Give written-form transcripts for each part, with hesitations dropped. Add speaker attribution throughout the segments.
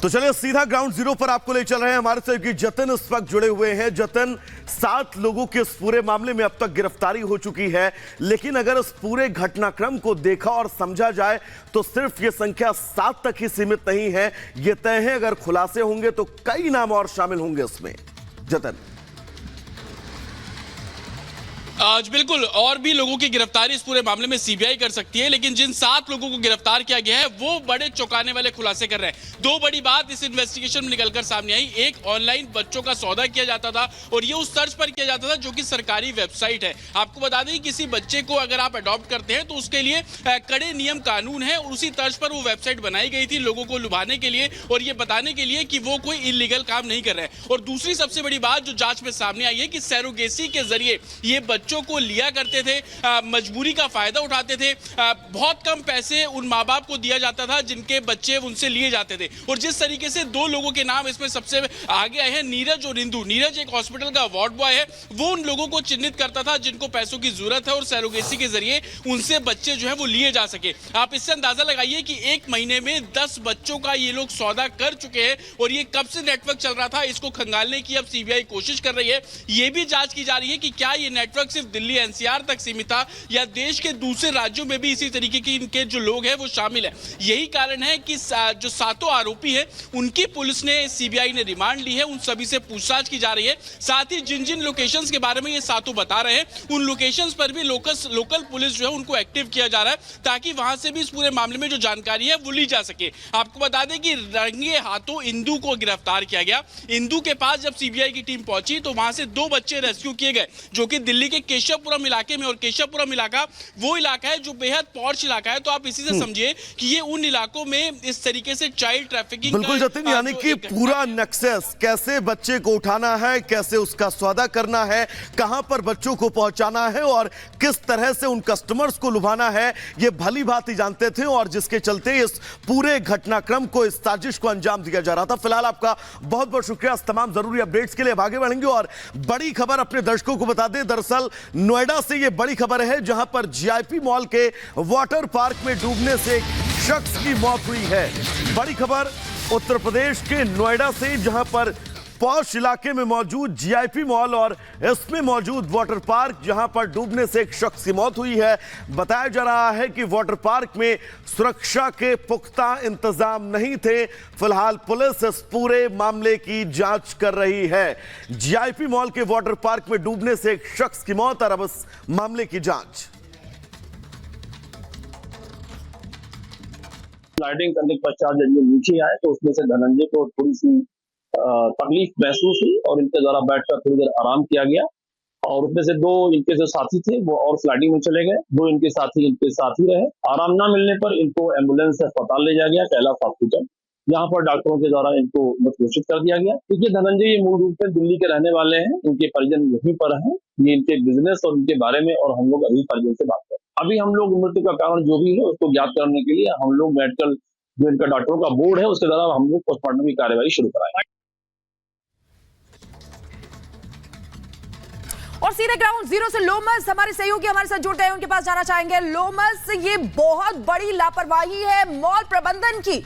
Speaker 1: तो चलिए सीधा ग्राउंड जीरो पर आपको ले चल रहे हैं। हमारे सहयोगी जतिन इस वक्त जुड़े हुए हैं। जतिन, 7 लोगों के इस पूरे मामले में अब तक गिरफ्तारी हो चुकी है, लेकिन अगर इस पूरे घटनाक्रम को देखा और समझा जाए तो सिर्फ ये संख्या 7 तक ही सीमित नहीं है। ये तय है अगर खुलासे होंगे तो कई नाम और शामिल होंगे इसमें। जतिन,
Speaker 2: आज बिल्कुल और भी लोगों की गिरफ्तारी इस पूरे मामले में सीबीआई कर सकती है, लेकिन जिन 7 लोगों को गिरफ्तार किया गया है वो बड़े चौंकाने वाले खुलासे कर रहे हैं। 2 बड़ी बात इस इन्वेस्टिगेशन में निकलकर सामने आई। एक, ऑनलाइन बच्चों का सौदा किया जाता था और ये उस तर्ज पर किया जाता था जो कि सरकारी वेबसाइट है। आपको बता दें, किसी बच्चे को अगर आप अडॉप्ट करते हैं तो उसके लिए कड़े नियम कानून है और उसी तर्ज पर वो वेबसाइट बनाई गई थी लोगों को लुभाने के लिए और ये बताने के लिए कि वो कोई इलीगल काम नहीं कर रहे हैं। और दूसरी सबसे बड़ी बात जो जांच में सामने आई है कि सैरोगेसी के जरिए ये बच्चों को लिया करते थे, मजबूरी का फायदा उठाते थे। बहुत कम पैसे उन माँ बाप को दिया जाता था जिनके बच्चे उनसे लिए जाते थे। और जिस तरीके से 2 लोगों के नाम इसमें सबसे आगे आए हैं, नीरज और इंदू। नीरज एक हॉस्पिटल का वार्ड बॉय है, वो उन लोगों को चिन्हित करता था जिनको पैसों की जरूरत है और सैरोगेसी के जरिए उनसे बच्चे जो है वो लिए जा सके। आप इससे अंदाजा लगाइए कि 1 महीने में 10 बच्चों का ये लोग सौदा कर चुके हैं और ये कब से नेटवर्क चल रहा था इसको खंगालने की अब सीबीआई कोशिश कर रही है। ये भी जांच की जा रही है कि क्या ये नेटवर्क सिर्फ दिल्ली एनसीआर तक सीमित था या देश के दूसरे राज्यों में भी इसी तरीके के इनके जो लोग हैं वो शामिल है। यही कारण है कि जो 7 आरोपी हैं उनकी पुलिस ने, सीबीआई ने रिमांड ली है, उन सभी से पूछताछ की जा रही है। साथ ही जिन जिन लोकेशंस के बारे में ये 7 बता रहे हैं उन लोकेशंस पर भी लोकल पुलिस जो है उनको एक्टिव किया जा रहा है ताकि वहां से भी इस पूरे मामले में जो जानकारी है वो ली जा सके। आपको बता दें कि रंगे हाथों इंदू को गिरफ्तार किया गया। इंदू के पास जब सीबीआई की टीम पहुंची तो वहां से 2 बच्चे रेस्क्यू किए गए जो कि दिल्ली के केशवपुरम इलाके में, और केशवपुरम इलाका वो इलाका है जो बेहद पॉश इलाका है। तो आप इसी से समझिए कि ये उन इलाकों में इस तरीके से चाइल्ड ट्रैफिकिंग
Speaker 1: बिल्कुल जतिन, यानी कि पूरा नक्शेस, कैसे बच्चे को उठाना है, कैसे उसका सौदा करना है, कहां पर बच्चों को पहुंचाना है और किस तरह से उन कस्टमर्स को लुभाना है, ये भली बात ही जानते थे और जिसके चलते इस पूरे घटनाक्रम को, इस साजिश को अंजाम दिया जा रहा था। फिलहाल आपका बहुत बहुत शुक्रिया इस तमाम जरूरी अपडेट्स के लिए। आगे बढ़ेंगे और बड़ी खबर अपने दर्शकों को बता दें। दरअसल नोएडा से यह बड़ी खबर है जहां पर जीआईपी मॉल के वाटर पार्क में डूबने से एक शख्स की मौत हुई है। बड़ी खबर उत्तर प्रदेश के नोएडा से, जहां पर पॉश इलाके में मौजूद जीआईपी मॉल और इसमें मौजूद वाटर पार्क, जहां पर डूबने से एक शख्स की मौत हुई है। बताया जा रहा है कि वाटर पार्क में सुरक्षा के पुख्ता इंतजाम नहीं थे। फिलहाल पुलिस इस पूरे मामले की जांच कर रही है। जीआईपी मॉल के वाटर पार्क में डूबने से एक शख्स की मौत और अब इस मामले की जांच।
Speaker 3: स्लाइडिंग करने के पश्चात जब ये नीचे आए तो उसमें से धनंजय को थोड़ी सी तकलीफ महसूस हुई और इनके द्वारा बैठकर थोड़ी देर आराम किया गया और उसमें से 2 इनके जो साथी थे वो और स्लाइडिंग में चले गए। 2 इनके साथी इनके साथ ही रहे। आराम न मिलने पर इनको एम्बुलेंस से अस्पताल ले जाया गया, कैलाश हॉस्पिटल, जहाँ पर डॉक्टरों के द्वारा इनको मृत घोषित कर दिया गया। क्योंकि धनंजय ये मूल रूप से दिल्ली के रहने वाले हैं, इनके परिजन यहीं पर हैं। ये इनके बिजनेस और इनके बारे में और हम लोग अभी परिजन से बात करें। अभी हम लोग मृत्यु का कारण जो भी है उसको ज्ञात करने के लिए हम लोग मेडिकल जो इनका डॉक्टरों का बोर्ड है उसके द्वारा हम लोग पोस्टमार्टम की कार्यवाही शुरू कराएंगे।
Speaker 4: और सीधे ग्राउंड जीरो से लोमस हमारे सहयोगी हमारे साथ जुड़ गए, उनके पास जाना चाहेंगे। लोमस, ये बहुत बड़ी लापरवाही है मॉल प्रबंधन की।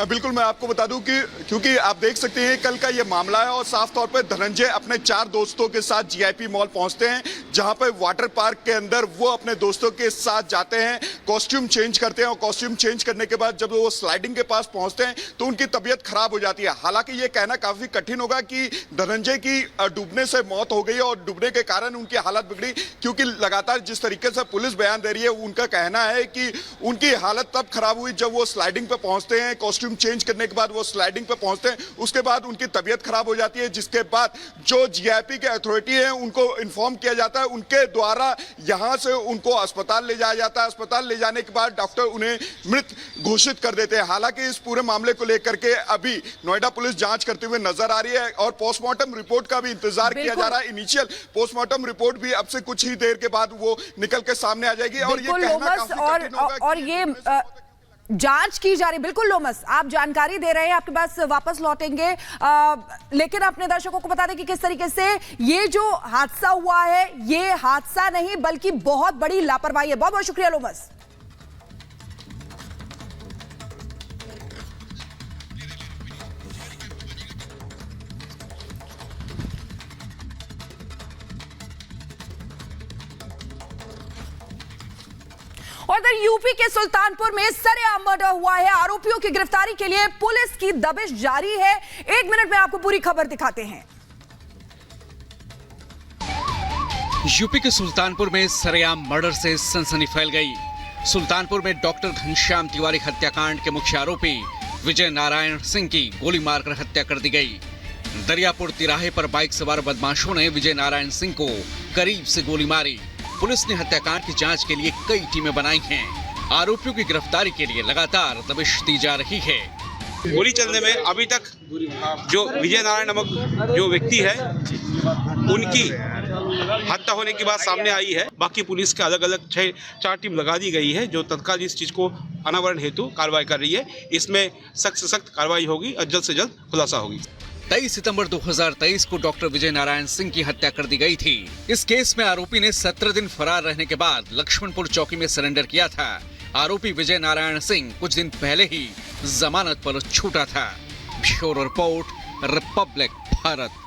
Speaker 5: बिल्कुल, मैं आपको बता दूं कि क्योंकि आप देख सकते हैं कल का ये मामला है और साफ तौर पे धनंजय अपने 4 दोस्तों के साथ जीआईपी मॉल पहुंचते हैं, जहां पे वाटर पार्क के अंदर वो अपने दोस्तों के साथ जाते हैं, कॉस्ट्यूम चेंज करते हैं और कॉस्ट्यूम चेंज करने के बाद जब वो स्लाइडिंग के पास पहुंचते हैं तो उनकी तबीयत खराब हो जाती है। हालांकि ये कहना काफी कठिन होगा कि धनंजय की डूबने से मौत हो गई और डूबने के कारण उनकी हालत बिगड़ी, क्योंकि लगातार जिस तरीके से पुलिस बयान दे रही है उनका कहना है कि उनकी हालत तब खराब हुई जब वो स्लाइडिंग पे पहुंचते हैं, कॉस्ट्यूम चेंज करने के बाद वो स्लाइडिंग पे पहुंचते हैं, उसके बाद उनकी तबीयत खराब हो जाती है, जिसके बाद जो जीआईपी के अथॉरिटी है उनको इन्फॉर्म किया जाता है, उनके द्वारा यहां से उनको अस्पताल ले जाया जाता है। अस्पताल ले जाने के बाद डॉक्टर उन्हें मृत घोषित कर देते हैं। हालांकि इस पूरे मामले को लेकर के अभी नोएडा पुलिस जांच करते हुए नजर आ रही है और पोस्टमार्टम रिपोर्ट का भी इंतजार किया जा रहा है। इनिशियल पोस्टमार्टम रिपोर्ट भी अब से कुछ ही देर के बाद वो निकल के सामने आ जाएगी और ये कहना काफी कठिन होगा
Speaker 4: और ये जांच की जा रही। बिल्कुल लोमस, आप जानकारी दे रहे हैं, आपके पास वापस लौटेंगे, लेकिन अपने दर्शकों को बता दें कि किस तरीके से ये जो हादसा हुआ है ये हादसा नहीं बल्कि बहुत बड़ी लापरवाही है। बहुत बहुत शुक्रिया लोमस। और इधर यूपी के सुल्तानपुर में सरेआम मर्डर हुआ है। आरोपियों की गिरफ्तारी के लिए पुलिस की दबिश जारी है। 1 मिनट में आपको पूरी खबर दिखाते हैं।
Speaker 6: यूपी के सुल्तानपुर में सरेआम मर्डर से सनसनी फैल गई। सुल्तानपुर में डॉक्टर घनश्याम तिवारी हत्याकांड के मुख्य आरोपी विजय नारायण सिंह की गोली मारकर हत्या कर दी गई। दरियापुर तिराहे पर बाइक सवार बदमाशों ने विजय नारायण सिंह को करीब से गोली मारी। पुलिस ने हत्याकांड की जांच के लिए कई टीमें बनाई हैं। आरोपियों की गिरफ्तारी के लिए लगातार दबिश दी जा रही है।
Speaker 7: गोली चलने में अभी तक जो विजय नारायण नामक जो व्यक्ति है उनकी हत्या होने की बात सामने आई है। बाकी पुलिस के अलग अलग 4 टीम लगा दी गई है जो तत्काल इस चीज को अनावरण हेतु कार्रवाई कर रही है। इसमें सख्त से सख्त कार्रवाई होगी और जल्द से जल्द खुलासा होगी।
Speaker 6: 23 सितंबर 2023 को डॉक्टर विजय नारायण सिंह की हत्या कर दी गई थी। इस केस में आरोपी ने 17 दिन फरार रहने के बाद लक्ष्मणपुर चौकी में सरेंडर किया था। आरोपी विजय नारायण सिंह कुछ दिन पहले ही जमानत पर छूटा था। Bureau report, Republic Bharat.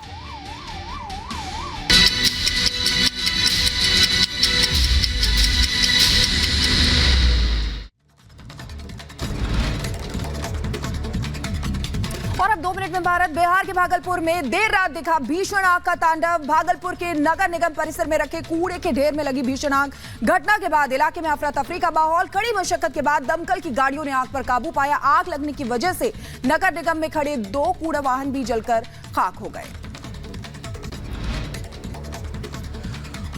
Speaker 4: और अब 2 मिनट में भारत। बिहार के भागलपुर में देर रात दिखा भीषण आग का तांडव। भागलपुर के नगर निगम परिसर में रखे कूड़े के ढेर में लगी भीषण आग। घटना के बाद इलाके में अफरा तफरी का माहौल। कड़ी मशक्कत के बाद दमकल की गाड़ियों ने आग पर काबू पाया। आग लगने की वजह से नगर निगम में खड़े 2 कूड़ा वाहन भी जलकर खाक हो गए।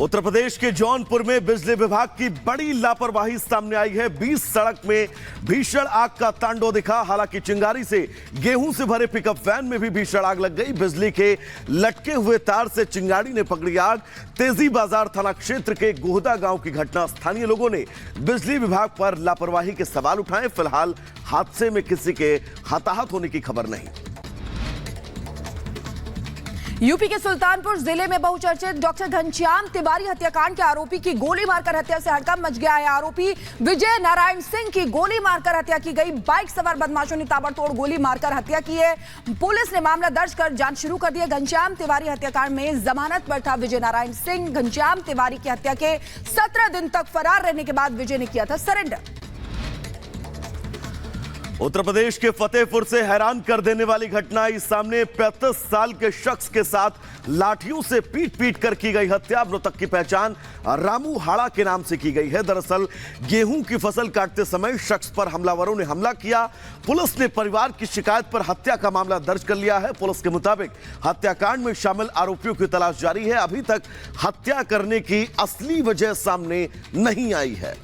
Speaker 1: उत्तर प्रदेश के जौनपुर में बिजली विभाग की बड़ी लापरवाही सामने आई है। 20 सड़क में भीषण आग का तांडव दिखा। हालांकि चिंगारी से गेहूं से भरे पिकअप वैन में भी भीषण आग लग गई। बिजली के लटके हुए तार से चिंगारी ने पकड़ी आग। तेजी बाजार थाना क्षेत्र के गोहदा गांव की घटना। स्थानीय लोगों ने बिजली विभाग पर लापरवाही के सवाल उठाए। फिलहाल हादसे में किसी के हताहत होने की खबर नहीं।
Speaker 4: यूपी के सुल्तानपुर जिले में बहुचर्चित डॉक्टर घनश्याम तिवारी हत्याकांड के आरोपी की गोली मारकर हत्या से हड़कंप मच गया है। आरोपी विजय नारायण सिंह की गोली मारकर हत्या की गई। बाइक सवार बदमाशों ने ताबड़तोड़ गोली मारकर हत्या की है। पुलिस ने मामला दर्ज कर जांच शुरू कर दी है। घनश्याम तिवारी हत्याकांड में जमानत पर था विजय नारायण सिंह। घनश्याम तिवारी की हत्या के 17 दिन तक फरार रहने के बाद विजय ने किया था सरेंडर।
Speaker 1: उत्तर प्रदेश के फतेहपुर से हैरान कर देने वाली घटना आई सामने। 35 साल के शख्स के साथ लाठियों से पीट पीट कर की गई हत्या। मृतक की पहचान रामू हाड़ा के नाम से की गई है। दरअसल गेहूं की फसल काटते समय शख्स पर हमलावरों ने हमला किया। पुलिस ने परिवार की शिकायत पर हत्या का मामला दर्ज कर लिया है। पुलिस के मुताबिक हत्याकांड में शामिल आरोपियों की तलाश जारी है। अभी तक हत्या करने की असली वजह सामने नहीं आई है।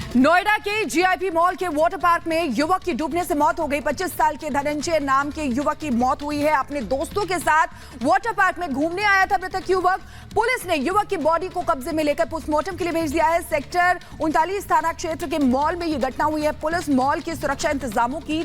Speaker 4: नोएडा के जीआईपी मॉल के वाटर पार्क में युवक की डूबने से मौत हो गई। 25 साल के धनंजय नाम के युवक की मौत हुई है। अपने दोस्तों के साथ वाटर पार्क में घूमने आया था मृतक युवक। पुलिस ने युवक की बॉडी को कब्जे में लेकर पोस्टमार्टम के लिए भेज दिया है। सेक्टर 39 थाना क्षेत्र के मॉल में यह घटना हुई है। पुलिस मॉल के सुरक्षा इंतजामों की